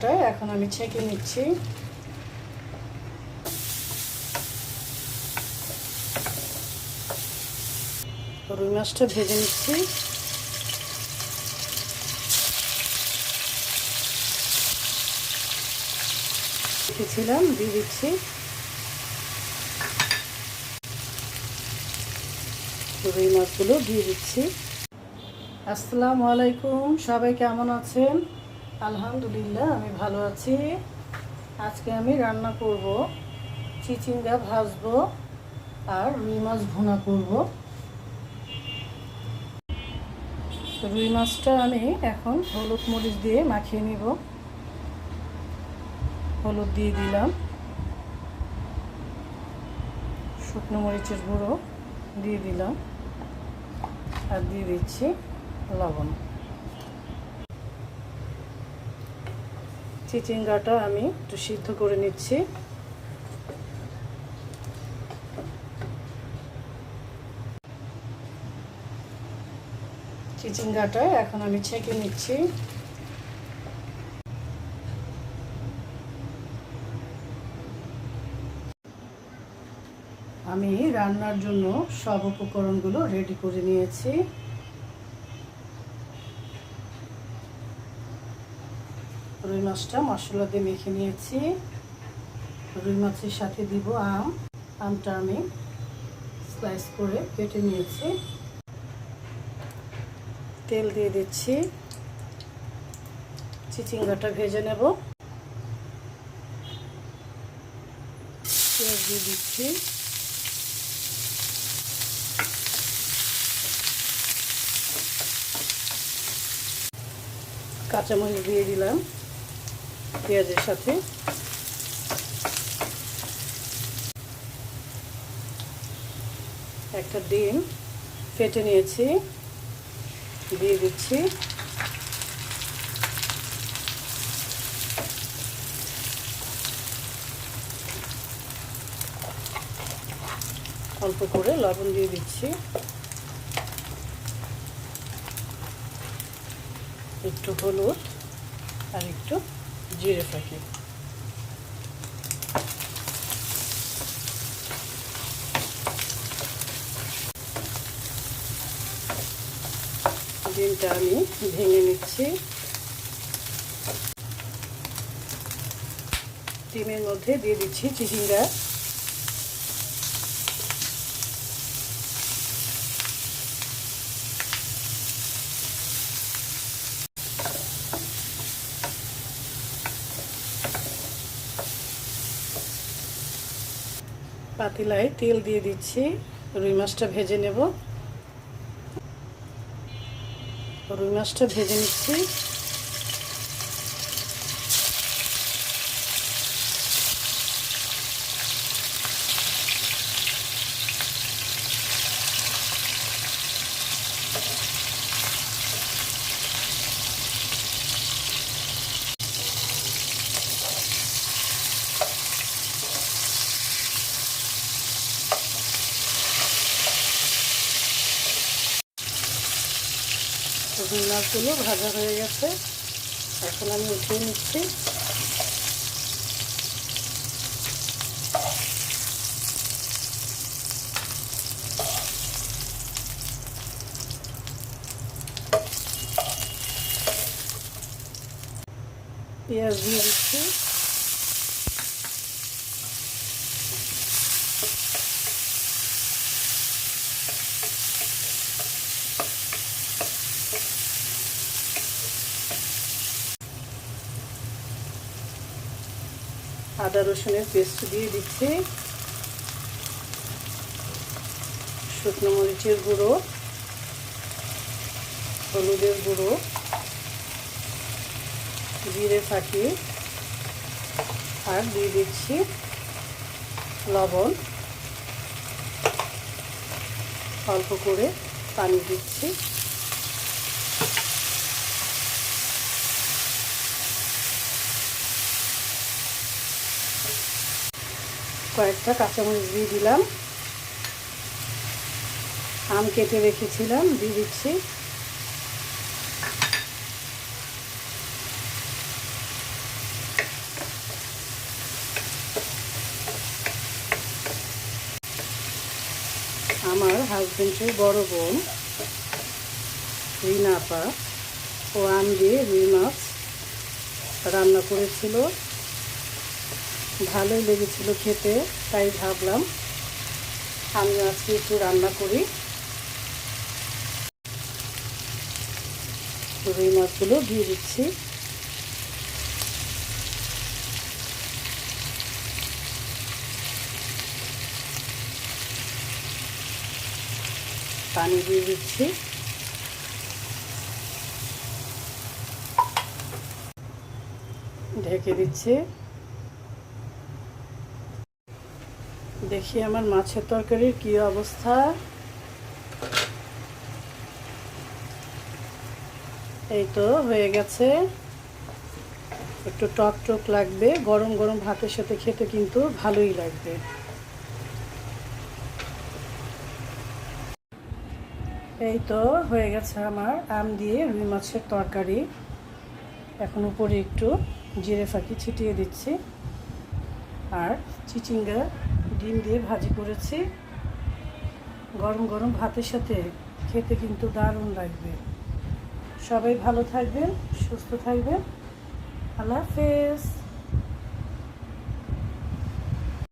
এখন আমি ছেঁকে নিচ্ছি। রুই মাছটা ভেজে নিচ্ছি। রেখেছিলাম দিয়ে দিচ্ছি। রুই মাছগুলো দিয়ে দিচ্ছি। আসসালামু আলাইকুম, সবাই কেমন আছেন? আলহামদুলিল্লাহ আমি ভালো আছি। আজকে আমি রান্না করব চিচিঙ্গা ভাজবো আর রুই মাছ ভুনা করব। রুই মাছটা আমি এখন হলুদ মরিচ দিয়ে মাখিয়ে নিব। হলুদ দিয়ে দিলাম, শুকনো মরিচের গুঁড়ো দিয়ে দিলাম আর দিয়ে দিচ্ছি লবণ। চিচিঙ্গাটা আমি একটু সিদ্ধ করে নিচ্ছি। চিচিঙ্গাটা এখন আমি ছেঁকে নিচ্ছি। আমি রান্নার জন্য সব উপকরণগুলো রেডি করে নিয়েছি। রুই মাছটা মশলা দিয়ে মেখে নিয়েছি। রুই মাছের সাথে দিব আম। আমটা আমি স্লাইস করে কেটে নিয়েছি। তেল দিয়ে দিচ্ছি। চিচিঙ্গাটা ভেজে নেব। পেঁয়াজ দিয়ে দিচ্ছি। কাঁচামরিচ দিয়ে দিলাম পেঁয়াজের সাথে। একটা ডিম ফেটে নিয়েছি, দিয়ে দিচ্ছি। অল্প করে লবণ দিয়ে দিচ্ছি, একটু হলুদ আর একটু জিরে ফাঁকি। ডিমটা আমি ভেঙে নিচ্ছি। ডিমের মধ্যে দিয়ে দিচ্ছি চিচিঙ্গা। পাতিলায় তেল দিয়ে দিচ্ছি। রুই মাছটা ভেজে নেব। রুই মাছটা ভেজে নিচ্ছি। রুই মাছগুলো ভাজা হয়ে গেছে, এখন আমি উঠিয়ে নিচ্ছি। পেঁয়াজ দিয়ে দিচ্ছি। আদা রসুনের পেস্ট দিয়ে দিচ্ছি। শুকনো মরিচের গুঁড়ো, হলুদের গুঁড়ো, জিরে ফাঁকি আর দিয়ে দিচ্ছি লবণ। অল্প করে পানি দিচ্ছি। কয়েকটা কাঁচামরিচ দিয়ে দিলাম। আম কেটে রেখেছিলাম, দিয়ে দিচ্ছি। আমার হাজবেন্ডের বড় বোন রিনা আপা ও আম দিয়ে রুই মাছ রান্না করেছিল। ভালোই লেগেছিল খেতে, তাই ভাবলাম আমি আজকে একটু রান্না করি। রুই মাছগুলো দিয়ে দিচ্ছি। পানি দিয়ে দিচ্ছি। ঢেকে দিচ্ছি। দেখি আমার মাছের তরকারির কি অবস্থা। এই তো হয়ে গেছে। একটু টক টক লাগবে, গরম গরম ভাতের সাথে খেতে কিন্তু ভালোই লাগবে। এই তো হয়ে গেছে আমার আম দিয়ে রুই মাছের তরকারি। এখন উপরে একটু জিরে ফাঁকি ছিটিয়ে দিচ্ছি। আর চিচিঙ্গা ডিম দিয়ে ভাজি করেছি। গরম গরম ভাতের সাথে খেতে কিন্তু দারুণ লাগবে। সবাই ভালো থাকবেন, সুস্থ থাকবেন। আল্লাহ হাফেজ।